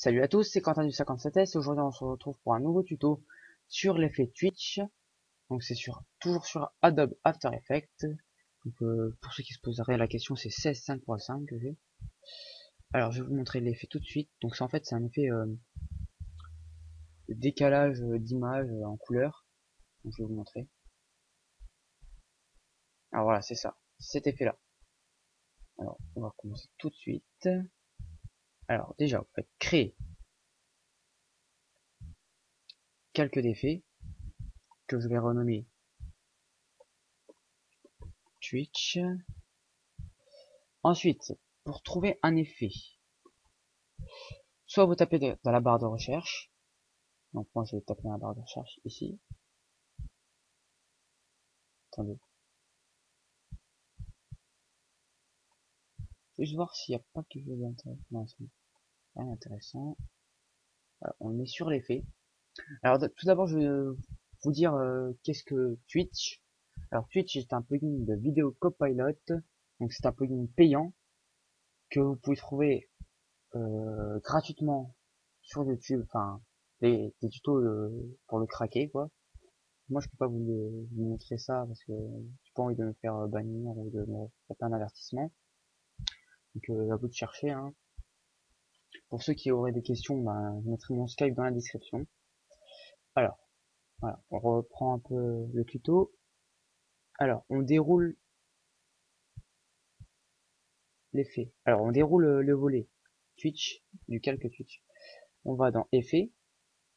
Salut à tous, c'est Quentin du 57S. Aujourd'hui, on se retrouve pour un nouveau tuto sur l'effet Twitch. Donc, c'est toujours sur Adobe After Effects. Donc, pour ceux qui se poseraient la question, c'est 16.5.5 que j'ai. Alors, je vais vous montrer l'effet tout de suite. Donc, c'est un effet de décalage d'image en couleur. Donc, je vais vous montrer. Alors voilà, c'est ça, cet effet-là. Alors, on va commencer tout de suite. Alors, déjà, vous faites créer quelques effets que je vais renommer Twitch. Ensuite, pour trouver un effet, soit vous tapez dans la barre de recherche. Donc moi je vais taper dans la barre de recherche ici. Attendez. Je vais juste voir s'il n'y a pas quelque chose d'intéressant. Non, c'est rien d'intéressant. Voilà, on le met sur l'effet. Alors tout d'abord je vais vous dire qu'est-ce que Twitch. Alors Twitch est un plugin de vidéo copilot. Donc c'est un plugin payant que vous pouvez trouver gratuitement sur YouTube. Enfin des tutos pour le craquer quoi. Moi, je peux pas vous montrer ça parce que j'ai pas envie de me faire bannir ou de me taper un avertissement. Donc, à vous de chercher, hein. Pour ceux qui auraient des questions, ben, je mettrai mon Skype dans la description. Alors, voilà, on reprend un peu le tuto. Alors, on déroule l'effet. Alors, on déroule le volet Twitch, du calque Twitch. On va dans Effets,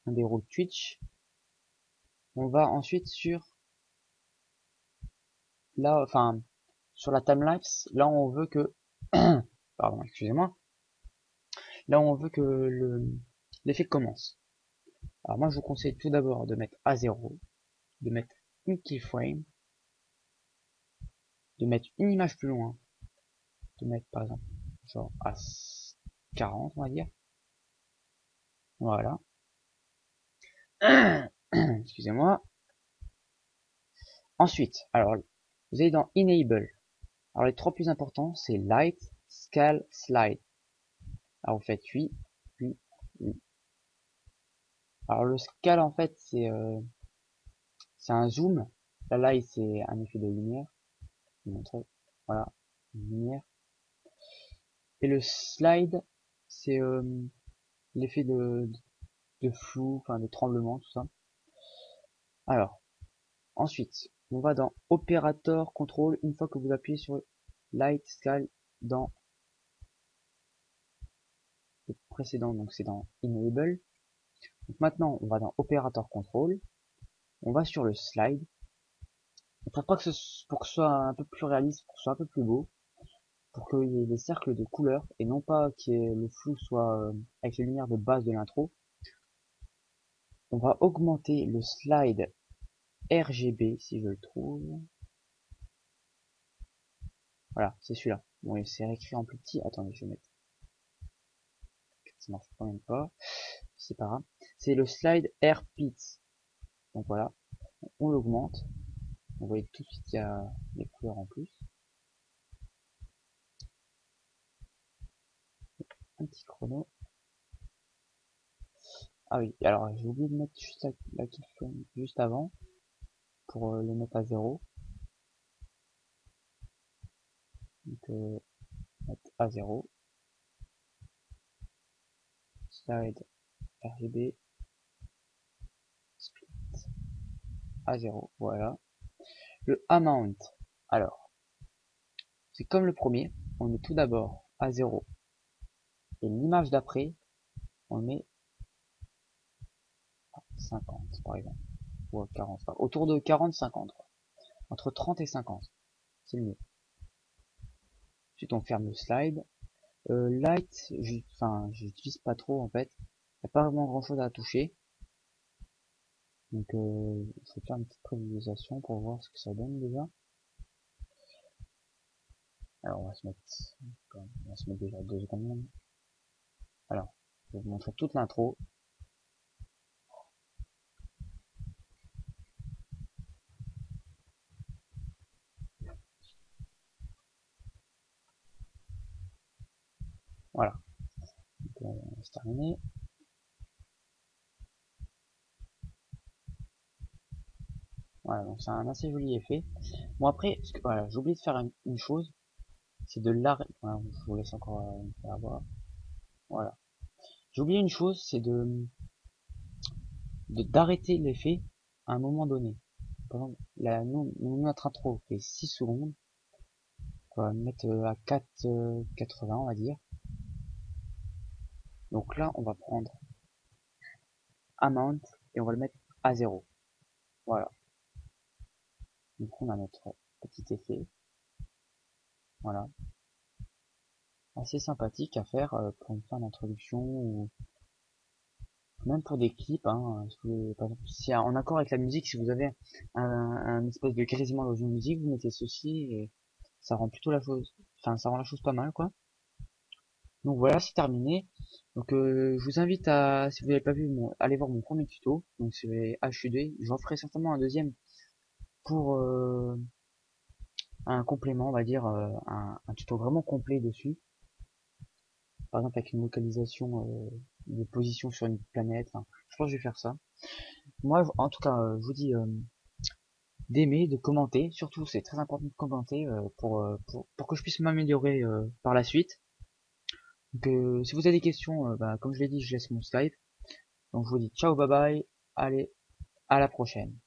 on déroule Twitch. On va ensuite sur là, enfin, sur la timelapse. Là, on veut que, pardon, excusez-moi. Là, on veut que l'effet commence. Alors moi je vous conseille tout d'abord de mettre à 0, de mettre une keyframe, de mettre une image plus loin, de mettre par exemple genre à 40 on va dire. Voilà. Excusez-moi. Ensuite, alors vous allez dans Enable. Alors les trois plus importants c'est Light, Scale, Slide. Alors vous faites 8, 8, 8. Alors le scale en fait c'est un zoom. La light c'est un effet de lumière. Je vais vous montrer. Voilà, une lumière. Et le slide c'est l'effet de flou, enfin de tremblement, tout ça. Alors, ensuite, on va dans Operator Control, une fois que vous appuyez sur Light Scale dans le précédent, donc c'est dans Enable. Donc maintenant, on va dans Operator Control, on va sur le slide. Et pour que ce soit un peu plus réaliste, pour que ce soit un peu plus beau, pour qu'il y ait des cercles de couleurs, et non pas que le flou soit avec les lumières de base de l'intro, on va augmenter le slide RGB, si je le trouve. Voilà, c'est celui-là. Bon, c'est écrit en plus petit. Attendez, je vais mettre. Ça marche quand même pas. C'est pas grave. C'est le slide Air Pits. Donc voilà, on l'augmente. Vous voyez tout de suite qu'il y a les couleurs en plus. Un petit chrono. Ah oui, alors j'ai oublié de mettre juste la keyframe juste avant pour le mettre à 0. Donc mettre à 0. Slide RGB split à 0. Voilà. Le amount. Alors, c'est comme le premier. On met tout d'abord à 0. Et l'image d'après, on le met à 50 par exemple. Ou à 40. Autour de 40-50. Entre 30 et 50. C'est le mieux. Ensuite, on ferme le slide. Light, enfin, j'utilise pas trop en fait. Il n'y a pas vraiment grand chose à toucher. Donc, je vais faire une petite prévisualisation pour voir ce que ça donne déjà. Alors, on va se mettre déjà 2 secondes. Alors, je vais vous montrer toute l'intro. Voilà. Donc, c'est terminé. Voilà, donc c'est un assez joli effet. Bon après, voilà, j'ai oublié de faire une chose, c'est de l'arrêter. Voilà, je vous laisse encore faire voir. Voilà. J'ai oublié une chose, c'est d'arrêter l'effet à un moment donné. Par exemple, notre intro fait 6 secondes. On va mettre à 4,80 on va dire. Donc là, on va prendre amount et on va le mettre à 0. Voilà. Donc on a notre petit effet. Voilà. Assez sympathique à faire pour une fin d'introduction ou même pour des clips. Hein, par exemple, si en accord avec la musique, si vous avez un espèce de grisement dans une musique, vous mettez ceci et ça rend plutôt la chose, enfin ça rend la chose pas mal quoi. Donc voilà, c'est terminé. Donc je vous invite à, si vous n'avez pas vu, aller voir mon premier tuto. Donc c'est HUD. J'en ferai certainement un deuxième pour un complément, on va dire, un tuto vraiment complet dessus. Par exemple avec une localisation de position sur une planète. Enfin, je pense que je vais faire ça. Moi, en tout cas, je vous dis d'aimer, de commenter. Surtout, c'est très important de commenter pour que je puisse m'améliorer par la suite. Donc, si vous avez des questions, bah, comme je l'ai dit, je laisse mon Skype. Donc, je vous dis ciao, bye bye. Allez, à la prochaine.